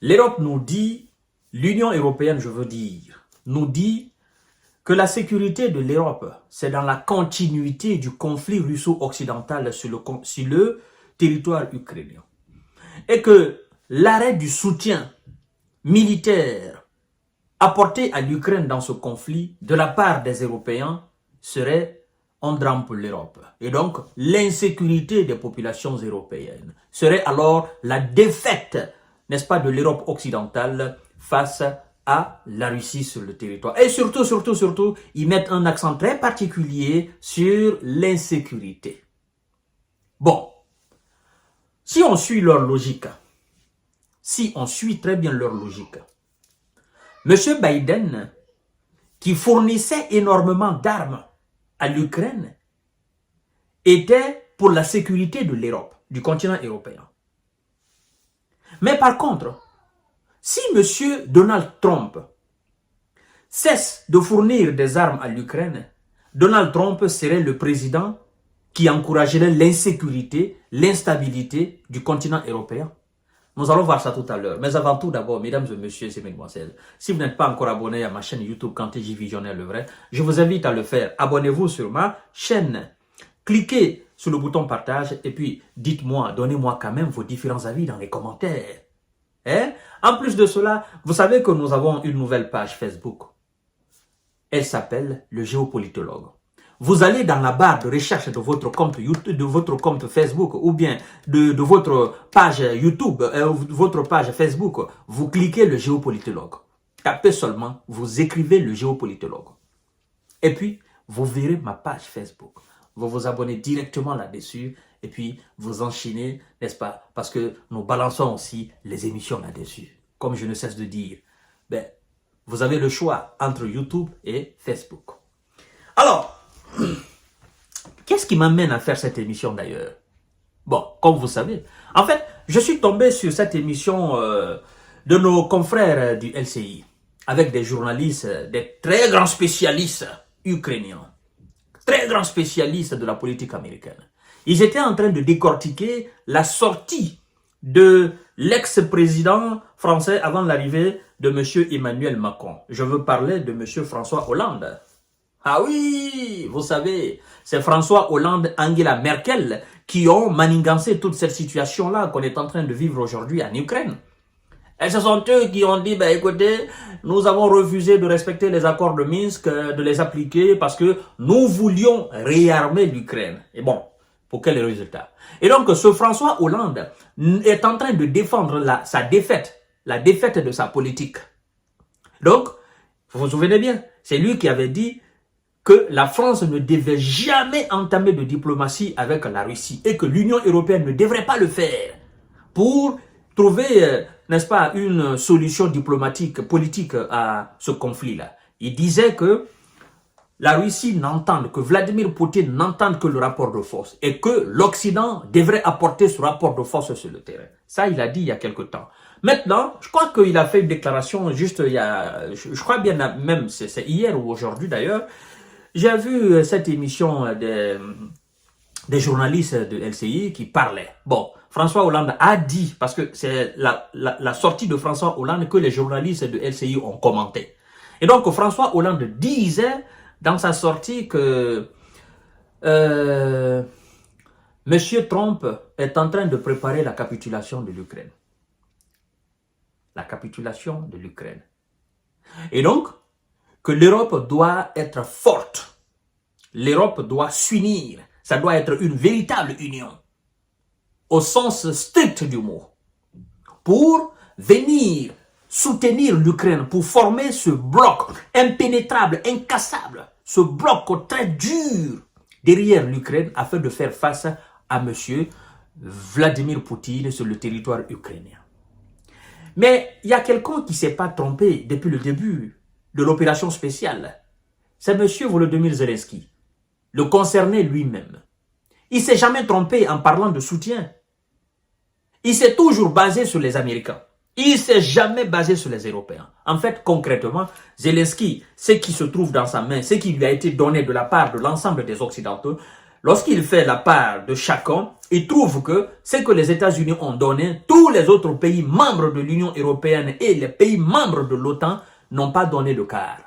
L'Europe nous dit, l'Union européenne, je veux dire, nous dit que la sécurité de l'Europe, c'est dans la continuité du conflit russo-occidental sur le territoire ukrainien. Et que l'arrêt du soutien militaire apporté à l'Ukraine dans ce conflit de la part des Européens serait un drame pour l'Europe. Et donc, l'insécurité des populations européennes serait alors la défaite, n'est-ce pas, de l'Europe occidentale face à la Russie sur le territoire. Et surtout, ils mettent un accent très particulier sur l'insécurité. Bon, si on suit leur logique, si on suit très bien leur logique, M. Biden, qui fournissait énormément d'armes à l'Ukraine, était pour la sécurité de l'Europe, du continent européen. Mais par contre, si M. Donald Trump cesse de fournir des armes à l'Ukraine, Donald Trump serait le président qui encouragerait l'insécurité, l'instabilité du continent européen. Nous allons voir ça tout à l'heure. Mais avant tout, d'abord, mesdames et messieurs, et mesdemoiselles, si vous n'êtes pas encore abonné à ma chaîne YouTube Kanté J Visionnaire le vrai, je vous invite à le faire. Abonnez-vous sur ma chaîne. Cliquez sur le bouton partage et puis dites-moi, donnez-moi quand même vos différents avis dans les commentaires. Hein? En plus de cela, vous savez que nous avons une nouvelle page Facebook. Elle s'appelle le Géopolitologue. Vous allez dans la barre de recherche de votre compte YouTube, de votre compte Facebook ou bien de votre page YouTube, votre page Facebook, vous cliquez le Géopolitologue. Tapez seulement, vous écrivez le Géopolitologue. Et puis, vous verrez ma page Facebook. Vous vous abonnez directement là-dessus et puis vous enchaînez, n'est-ce pas? Parce que nous balançons aussi les émissions là-dessus. Comme je ne cesse de dire, ben, vous avez le choix entre YouTube et Facebook. Alors, qu'est-ce qui m'amène à faire cette émission d'ailleurs? Bon, comme vous savez, en fait, je suis tombé sur cette émission de nos confrères du LCI, avec des journalistes, des très grands spécialistes ukrainiens, très grands spécialistes de la politique américaine. Ils étaient en train de décortiquer la sortie de l'ex-président français avant l'arrivée de M. Emmanuel Macron. Je veux parler de M. François Hollande. Ah oui, vous savez, c'est François Hollande, Angela Merkel qui ont manigancé toute cette situation-là qu'on est en train de vivre aujourd'hui en Ukraine. Et ce sont eux qui ont dit, ben écoutez, nous avons refusé de respecter les accords de Minsk, de les appliquer parce que nous voulions réarmer l'Ukraine. Et bon, pour quel résultat? Et donc, ce François Hollande est en train de défendre sa défaite, la défaite de sa politique. Donc, vous vous souvenez bien, c'est lui qui avait dit que la France ne devait jamais entamer de diplomatie avec la Russie et que l'Union européenne ne devrait pas le faire pour trouver, n'est-ce pas, une solution diplomatique, politique à ce conflit-là. Il disait que la Russie n'entende, que Vladimir Poutine n'entende que le rapport de force et que l'Occident devrait apporter ce rapport de force sur le terrain. Ça, il a dit il y a quelque temps. Maintenant, je crois qu'il a fait une déclaration juste il y a, je crois bien même, c'est hier ou aujourd'hui d'ailleurs. J'ai vu cette émission des journalistes de LCI qui parlaient. Bon, François Hollande a dit, parce que c'est la sortie de François Hollande que les journalistes de LCI ont commenté. Et donc, François Hollande disait dans sa sortie que M. Trump est en train de préparer la capitulation de l'Ukraine. La capitulation de l'Ukraine. Et donc, que l'Europe doit être forte. L'Europe doit s'unir. Ça doit être une véritable union. Au sens strict du mot. Pour venir soutenir l'Ukraine, pour former ce bloc impénétrable, incassable, ce bloc très dur derrière l'Ukraine afin de faire face à M. Vladimir Poutine sur le territoire ukrainien. Mais il y a quelqu'un qui ne s'est pas trompé depuis le début de l'opération spéciale. C'est M. Volodymyr Zelensky, le concerné lui-même. Il ne s'est jamais trompé en parlant de soutien. Il s'est toujours basé sur les Américains. Il ne s'est jamais basé sur les Européens. En fait, concrètement, Zelensky, ce qui se trouve dans sa main, ce qui lui a été donné de la part de l'ensemble des Occidentaux, lorsqu'il fait la part de chacun, il trouve que ce que les États-Unis ont donné, tous les autres pays membres de l'Union européenne et les pays membres de l'OTAN n'ont pas donné le quart.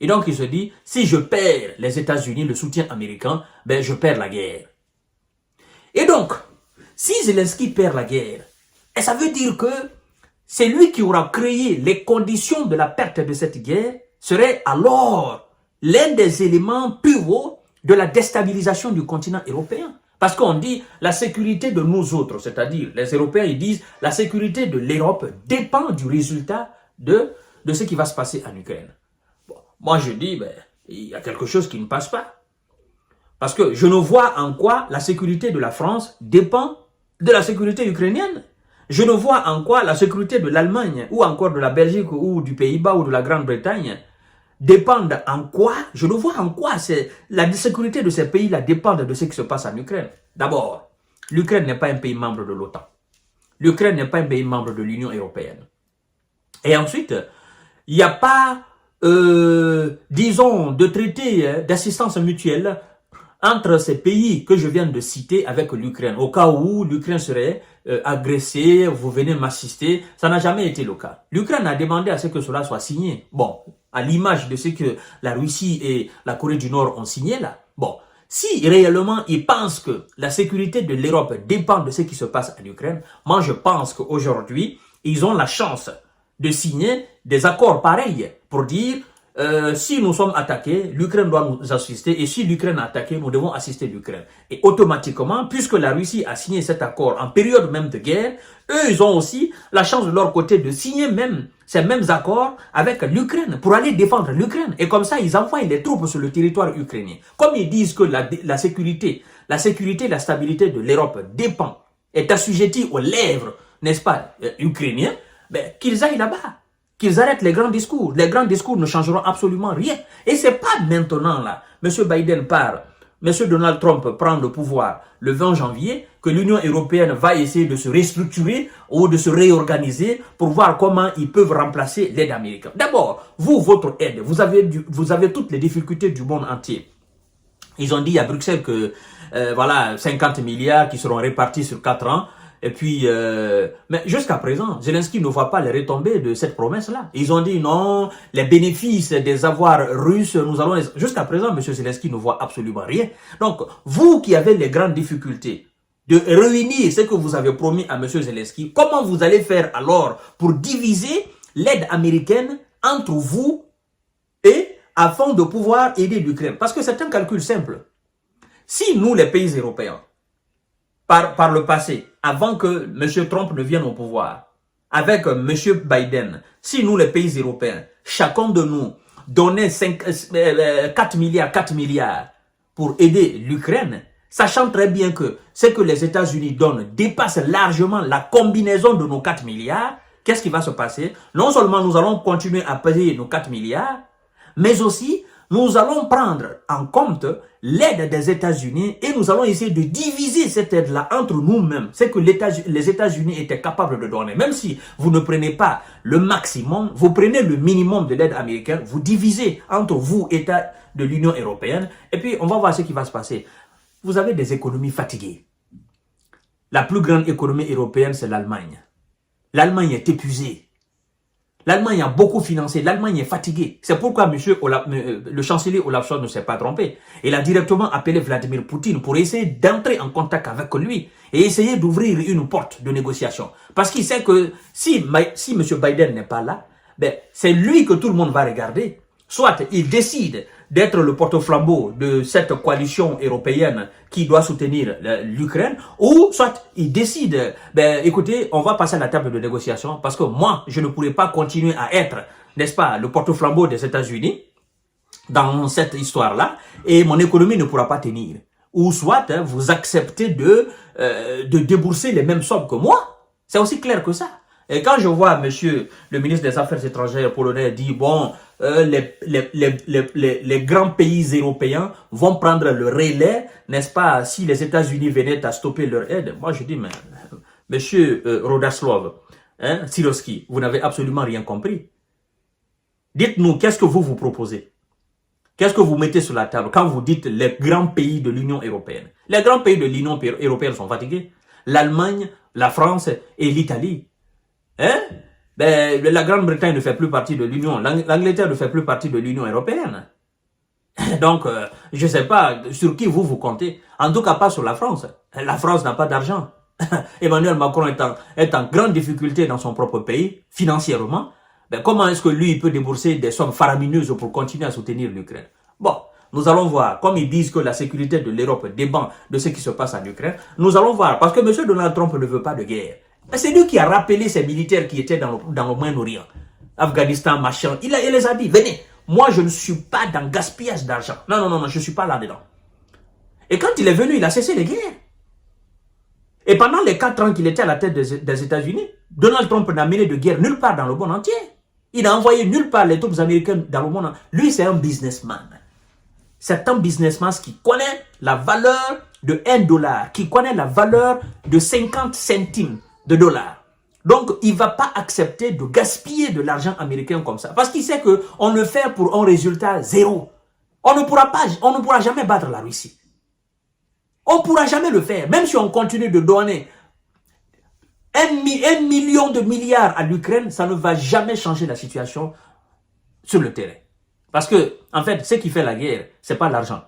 Et donc il se dit, si je perds les États-Unis, le soutien américain, ben je perds la guerre. Et donc, si Zelensky perd la guerre, et ça veut dire que c'est lui qui aura créé les conditions de la perte de cette guerre, serait alors l'un des éléments pivots de la déstabilisation du continent européen. Parce qu'on dit la sécurité de nous autres, c'est-à-dire les Européens, ils disent la sécurité de l'Europe dépend du résultat de ce qui va se passer en Ukraine. Bon, moi je dis, ben, il y a quelque chose qui ne passe pas. Parce que je ne vois en quoi la sécurité de la France dépend de la sécurité ukrainienne. Je ne vois en quoi la sécurité de l'Allemagne ou encore de la Belgique ou du Pays-Bas ou de la Grande-Bretagne dépendent en quoi, je ne vois en quoi la sécurité de ces pays-là dépend de ce qui se passe en Ukraine. D'abord, l'Ukraine n'est pas un pays membre de l'OTAN. L'Ukraine n'est pas un pays membre de l'Union européenne. Et ensuite, il n'y a pas, disons, de traité d'assistance mutuelle entre ces pays que je viens de citer avec l'Ukraine. Au cas où l'Ukraine serait agressée, vous venez m'assister, ça n'a jamais été le cas. L'Ukraine a demandé à ce que cela soit signé. Bon, à l'image de ce que la Russie et la Corée du Nord ont signé là. Bon, si réellement ils pensent que la sécurité de l'Europe dépend de ce qui se passe en Ukraine, moi je pense qu'aujourd'hui, ils ont la chance de signer des accords pareils pour dire si nous sommes attaqués, l'Ukraine doit nous assister et si l'Ukraine est attaquée, nous devons assister l'Ukraine. Et automatiquement, puisque la Russie a signé cet accord en période même de guerre, eux, ils ont aussi la chance de leur côté de signer même ces mêmes accords avec l'Ukraine pour aller défendre l'Ukraine. Et comme ça, ils envoient les troupes sur le territoire ukrainien. Comme ils disent que la sécurité, la stabilité de l'Europe dépend, est assujettie aux lèvres, n'est-ce pas, ukrainiens, ben, qu'ils aillent là-bas. Qu'ils arrêtent les grands discours. Les grands discours ne changeront absolument rien. Et c'est pas maintenant là, M. Biden part, M. Donald Trump prend le pouvoir le 20 janvier, que l'Union européenne va essayer de se restructurer ou de se réorganiser pour voir comment ils peuvent remplacer l'aide américaine. D'abord, vous, votre aide, vous avez toutes les difficultés du monde entier. Ils ont dit à Bruxelles que voilà 50 milliards qui seront répartis sur 4 ans. Et puis, mais jusqu'à présent, Zelensky ne voit pas les retombées de cette promesse-là. Ils ont dit non, les bénéfices des avoirs russes, nous allons... Jusqu'à présent, M. Zelensky ne voit absolument rien. Donc, vous qui avez les grandes difficultés de réunir ce que vous avez promis à M. Zelensky, comment vous allez faire alors pour diviser l'aide américaine entre vous et afin de pouvoir aider l'Ukraine? Parce que c'est un calcul simple. Si nous, les pays européens, par le passé, avant que M. Trump ne vienne au pouvoir, avec M. Biden, si nous, les pays européens, chacun de nous donnait 4 milliards pour aider l'Ukraine, sachant très bien que ce que les États-Unis donnent dépasse largement la combinaison de nos 4 milliards, qu'est-ce qui va se passer? Non seulement nous allons continuer à payer nos 4 milliards, mais aussi nous allons prendre en compte l'aide des États-Unis et nous allons essayer de diviser cette aide-là entre nous-mêmes. C'est que les États-Unis étaient capables de donner. Même si vous ne prenez pas le maximum, vous prenez le minimum de l'aide américaine, vous divisez entre vous, États de l'Union européenne, et puis on va voir ce qui va se passer. Vous avez des économies fatiguées. La plus grande économie européenne, c'est l'Allemagne. L'Allemagne est épuisée. L'Allemagne a beaucoup financé, l'Allemagne est fatiguée. C'est pourquoi le chancelier Olaf Scholz ne s'est pas trompé. Il a directement appelé Vladimir Poutine pour essayer d'entrer en contact avec lui et essayer d'ouvrir une porte de négociation. Parce qu'il sait que si M. Biden n'est pas là, ben, c'est lui que tout le monde va regarder. Soit il décide d'être le porte-flambeau de cette coalition européenne qui doit soutenir l'Ukraine, ou soit il décide, ben, écoutez, on va passer à la table de négociation parce que moi, je ne pourrais pas continuer à être, n'est-ce pas, le porte-flambeau des États-Unis dans cette histoire-là, et mon économie ne pourra pas tenir. Ou soit vous acceptez de débourser les mêmes sommes que moi. C'est aussi clair que ça. Et quand je vois monsieur le ministre des Affaires étrangères polonais dire, bon, les grands pays européens vont prendre le relais, n'est-ce pas, si les États-Unis venaient à stopper leur aide. Moi, je dis, mais monsieur Rodaslov, Siroski, vous n'avez absolument rien compris. Dites-nous, qu'est-ce que vous proposez? Qu'est-ce que vous mettez sur la table quand vous dites les grands pays de l'Union européenne? Les grands pays de l'Union européenne sont fatigués. L'Allemagne, la France et l'Italie. Hein? Ben, la Grande-Bretagne ne fait plus partie de l'Union. L'Angleterre ne fait plus partie de l'Union européenne. Donc, je ne sais pas sur qui vous comptez. En tout cas, pas sur la France. La France n'a pas d'argent. Emmanuel Macron est en grande difficulté dans son propre pays, financièrement. Ben, comment est-ce que lui il peut débourser des sommes faramineuses pour continuer à soutenir l'Ukraine? Bon, nous allons voir. Comme ils disent que la sécurité de l'Europe dépend de ce qui se passe en Ukraine, nous allons voir. Parce que M. Donald Trump ne veut pas de guerre. C'est lui qui a rappelé ces militaires qui étaient dans le Moyen-Orient. Afghanistan, machin. Il les a dit, venez. Moi, je ne suis pas dans gaspillage d'argent. Non, je ne suis pas là-dedans. Et quand il est venu, il a cessé les guerres. Et pendant les 4 ans qu'il était à la tête des États-Unis, Donald Trump n'a mené de guerre nulle part dans le monde entier. Il n'a envoyé nulle part les troupes américaines dans le monde entier. Lui, c'est un businessman. C'est un businessman qui connaît la valeur de $1, qui connaît la valeur de 50 centimes de dollars. Donc, il ne va pas accepter de gaspiller de l'argent américain comme ça. Parce qu'il sait qu'on le fait pour un résultat zéro. On ne pourra jamais battre la Russie. On ne pourra jamais le faire. Même si on continue de donner 1 million de milliards à l'Ukraine, ça ne va jamais changer la situation sur le terrain. Parce que, en fait, ce qui fait la guerre, ce n'est pas l'argent.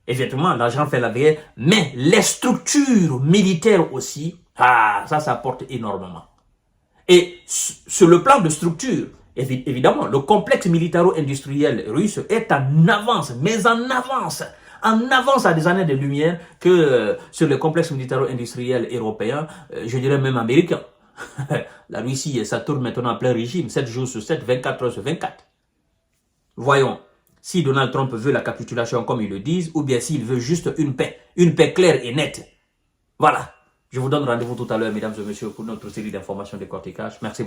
Effectivement, l'argent fait la guerre, mais les structures militaires aussi, ça apporte énormément. Et sur le plan de structure, évidemment, le complexe militaro-industriel russe est en avance, mais en avance à des années de lumière que sur le complexe militaro-industriel européen, je dirais même américain. La Russie, ça tourne maintenant en plein régime, 7 jours sur 7, 24 heures sur 24. Voyons, si Donald Trump veut la capitulation comme ils le disent, ou bien s'il veut juste une paix claire et nette. Voilà. Je vous donne rendez-vous tout à l'heure, mesdames et messieurs, pour notre série d'informations décortiquage. Merci.